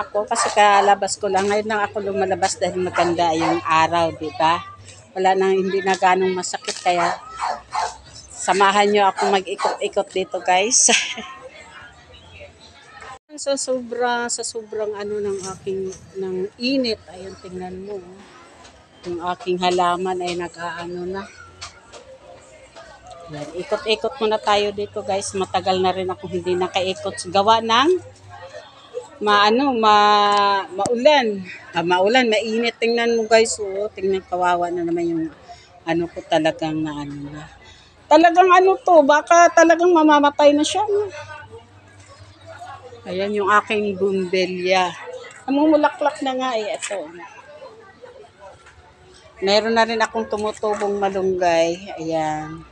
Ako kasi kalabas ko lang. Ngayon lang ako lumalabas dahil maganda yung araw, di ba? Wala nang hindi na ganong masakit kaya samahan nyo ako mag-ikot-ikot dito, guys. sa sobrang ano ng aking ng init, ayun tingnan mo. Yung aking halaman ay nag-aano na. Yan, ikot-ikot muna tayo dito, guys. Matagal na rin ako hindi nakaikot. Gawa ng maulan, mainit. Tingnan mo, guys, oh. Tingnan, kawawa na naman yung ano ko talagang na ano na. Talagang ano to, baka talagang mamamatay na siya. No? Ayan yung aking bumbelya. Namumulaklak na nga eh, ito. Meron na rin akong tumutubong malunggay. Ayan.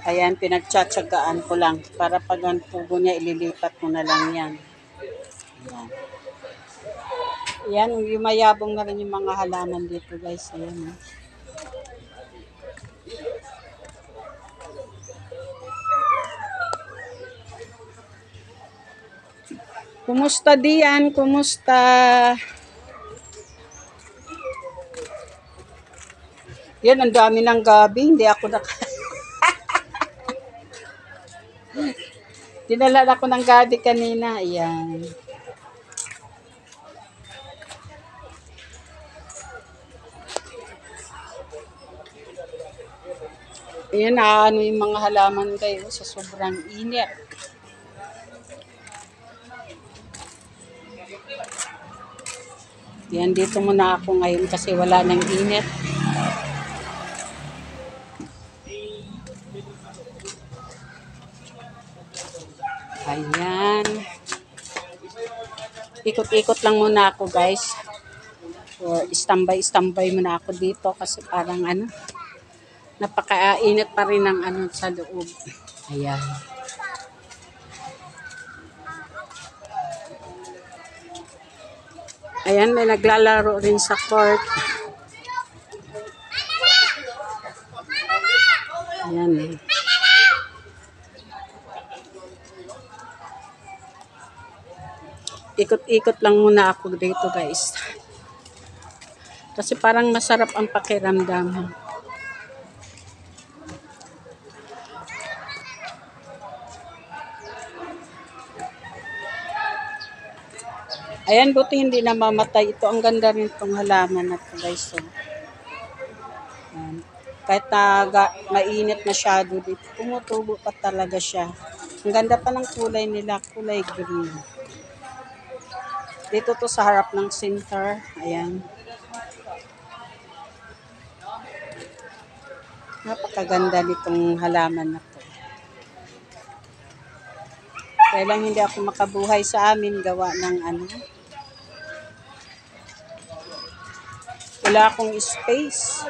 Ayan, pinagtsatsagaan ko lang. Para pag ang tubo niya, ililipat ko na lang yan. Ayan. Ayan, yumayabong na rin yung mga halaman dito, guys. Ayan. Kumusta diyan? Kumusta? Yan, ang dami ng gabi. Hindi ako dinala ako ng gabi kanina. Ayan. Ayan, ano yung mga halaman kayo sa sobrang init. Yan, dito muna ako ngayon kasi wala nang init. Ayan. Ikot-ikot lang muna ako, guys. Or standby muna ako dito kasi parang ano, napakainit pa rin ng ano sa loob. Ayan. Ayan, may naglalaro rin sa court. Ayan eh. Ikot-ikot lang muna ako dito, guys. Kasi parang masarap ang pakiramdam. Ayan, buti hindi na mamatay. Ito, ang ganda rin itong halaman na ito, guys. So, ayan. Kahit mainit masyado dito, tumutubo pa talaga siya. Ang ganda pa ng kulay nila, kulay green. Dito to sa harap ng center. Ayan. Napakaganda nitong halaman na to. Kaya lang hindi ako makabuhay sa amin gawa ng ano. Wala akong space.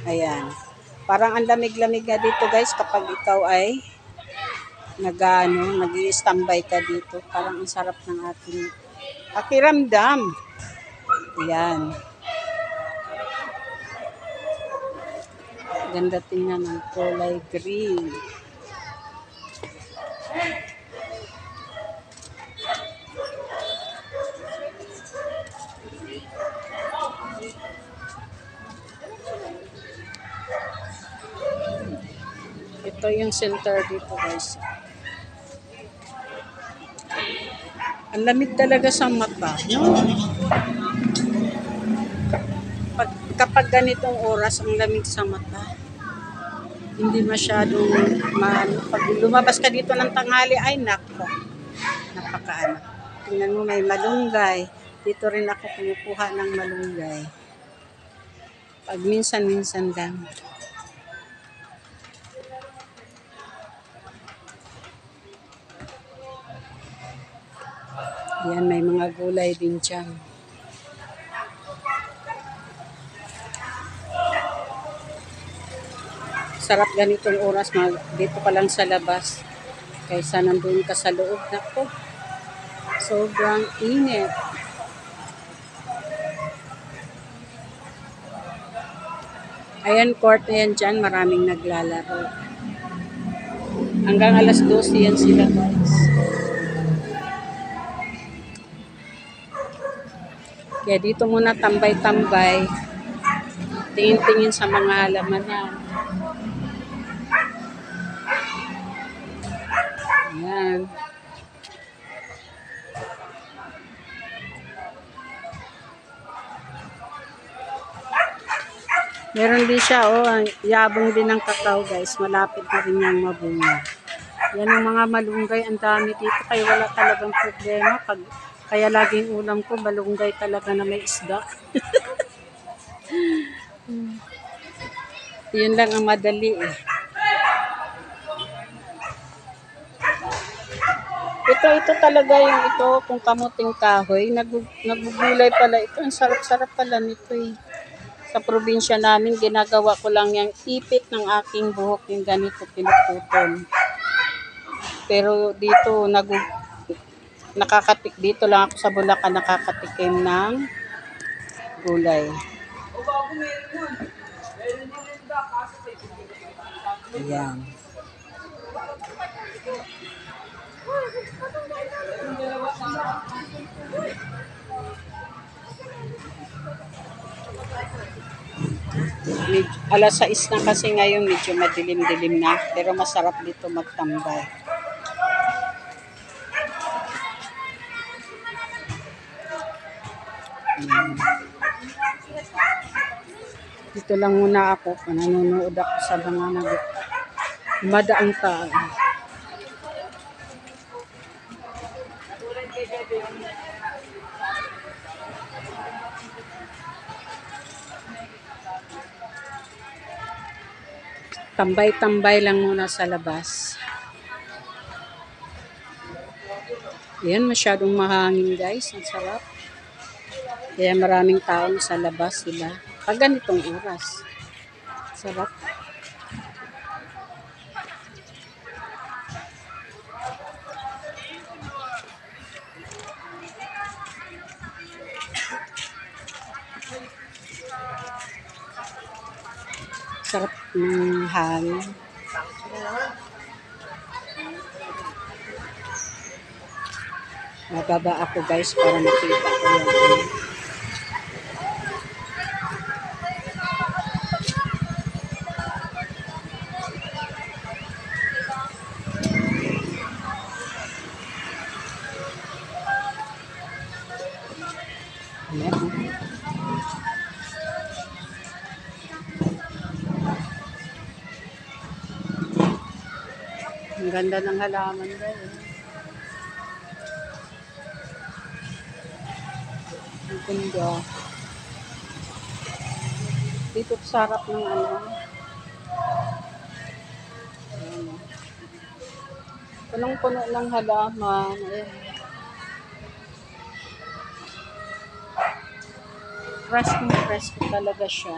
Ayan. Parang ang lamig-lamig na dito, guys, kapag ikaw ay nag-i-standby ka dito. Parang ang sarap ng ating pakiramdam. Ayan. Ganda tingnan ng kulay green. Ito yung center dito, guys. Ang lamig talaga sa mata, no? Kapag ganitong oras, ang lamig sa mata. Hindi masyadong pag lumabas ka dito ng tanghali, ay nako. Napakaano. Tingnan mo, may malunggay. Dito rin ako kumukuha ng malunggay. Pag minsan-minsan lang. Yan, may mga gulay din dyan. Sarap ganitong oras, dito ka lang sa labas. Kaysa nandun ka sa loob. Nako, sobrang init. Ayan, court na yan dyan. Maraming naglalaro. Hanggang alas 12 yan sila, guys. Kaya dito muna tambay-tambay. Tingin-tingin sa mga halamanan. Ayan. Meron din siya, oh, yabong din ng kakao, guys. Malapit na rin yung mabunga. Yan ang mga malunggay, ang dami dito. Kaya wala talagang problema. Kaya laging ulam ko, malunggay talaga na may isda. Yun lang ang madali eh. Ito talaga yung ito, kung kamuting kahoy. Nagugulay pala ito. Ang sarap-sarap pala nito eh. Sa probinsya namin, ginagawa ko lang yung ipit ng aking buhok, yung ganito pinuputol. Pero dito, nakakatik dito lang ako sa Bulacan, nakakatikim ng gulay. Ayan. Alas 6 na kasi ngayon, medyo madilim-dilim na, pero masarap dito magtambay. Dito lang muna ako, nanonood ako sa mga madaang tao. Tambay-tambay lang muna sa labas. Ayan, masyadong mahangin guys. Ang sarap. Kaya maraming tao sa labas sila. Pag ganitong oras. Sarap. Sarap ng hangin. Mababa ako guys para makita ko yan. Ayan. Ang ganda ng halaman guys. Ang ganda. Dito sa harap ng ano. Ayan. Punong-puno ng halaman. Ayan. Fresh talaga siya.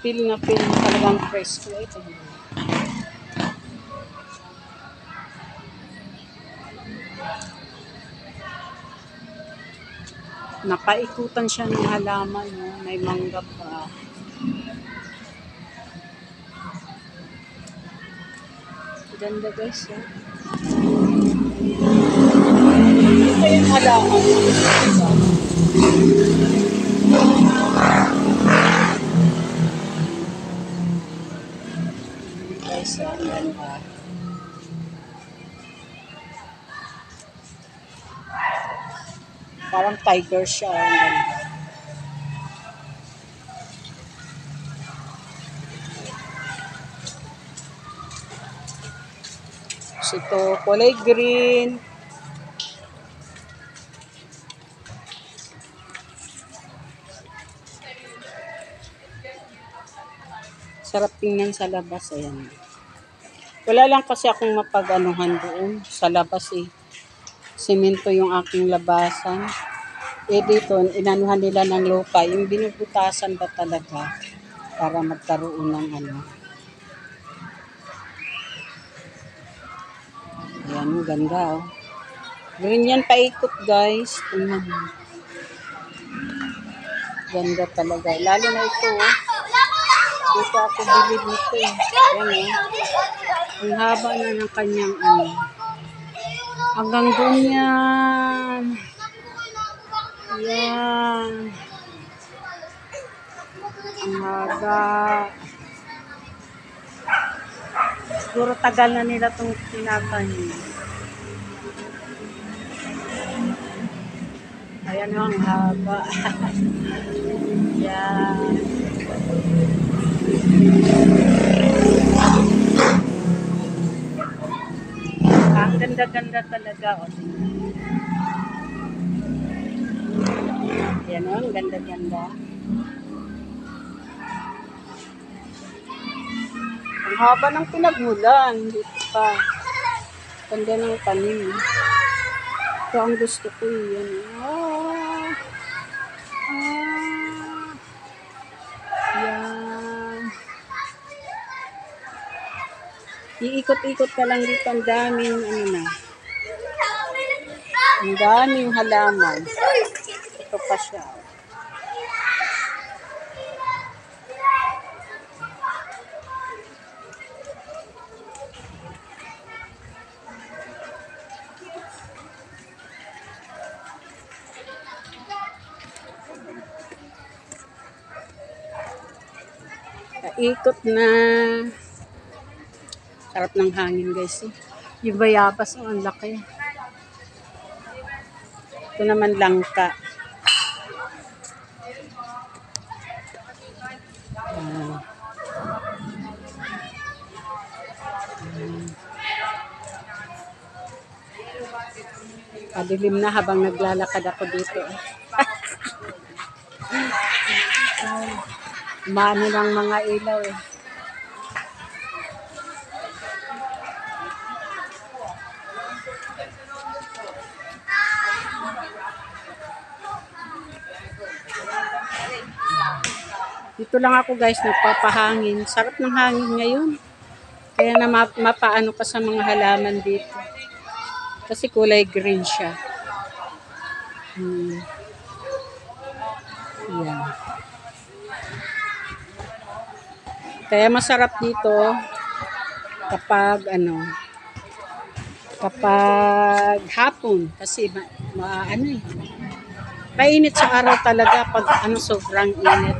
Feel na talagang fresh ko ito. Napaikutan siya ng halaman, no? May mangga pa. Ganda guys, eh. Ito yung halaman. Guys, ang ganda. Parang tiger siya. Ang ganda. So, ito, kulay green. Sarap tingnan sa labas. Ayan. Wala lang kasi akong mapag-anuhan doon sa labas eh. Semento yung aking labasan. Eh dito, inanuhan nila ng lupa, yung binubutasan ba talaga para magkaroon ng ano. Ayan, ganda oh. Green yan paikot guys. Tingnan mo. Ganda talaga. Lalo na ito oh. Dito ako bilib nito eh. Ayan oh. Ang haba na ng kanyang ano. Hanggang doon yan. Yan. Ang haba. Siguro tagal na nila itong tinatanim. Ayan ang haba. Yan. Ang ganda-ganda talaga. O, yan o, ang ganda-ganda. Ang haba ng pinagmulan. Dito pa. Ganda ng tanim. Ito ang gusto ko yan. Yan. Iikot-ikot ka lang dito. Ang daming ano na. Ang daming halaman. Ito pa siya. Ikot na. Sarap ng hangin guys. Yung bayabas, ang laki. Ito naman langka. Padilim na habang naglalakad ako dito. Maano ng mga ilaw eh. Dito lang ako guys, nagpapahangin. Sarap ng hangin ngayon. Kaya na mapaano ka sa mga halaman dito. Kasi kulay green siya. Yan. Kaya masarap dito kapag kapag hapon kasi ano eh. Mainit sa araw talaga pag sobrang init.